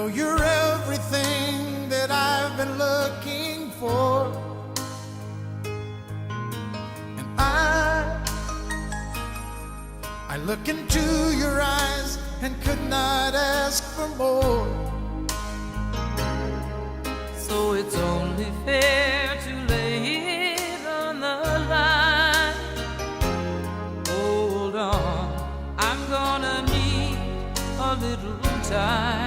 know you're everything that I've been looking for, and I look into your eyes and could not ask for more. So it's only fair to lay it on the line. Hold on, I'm gonna need a little time.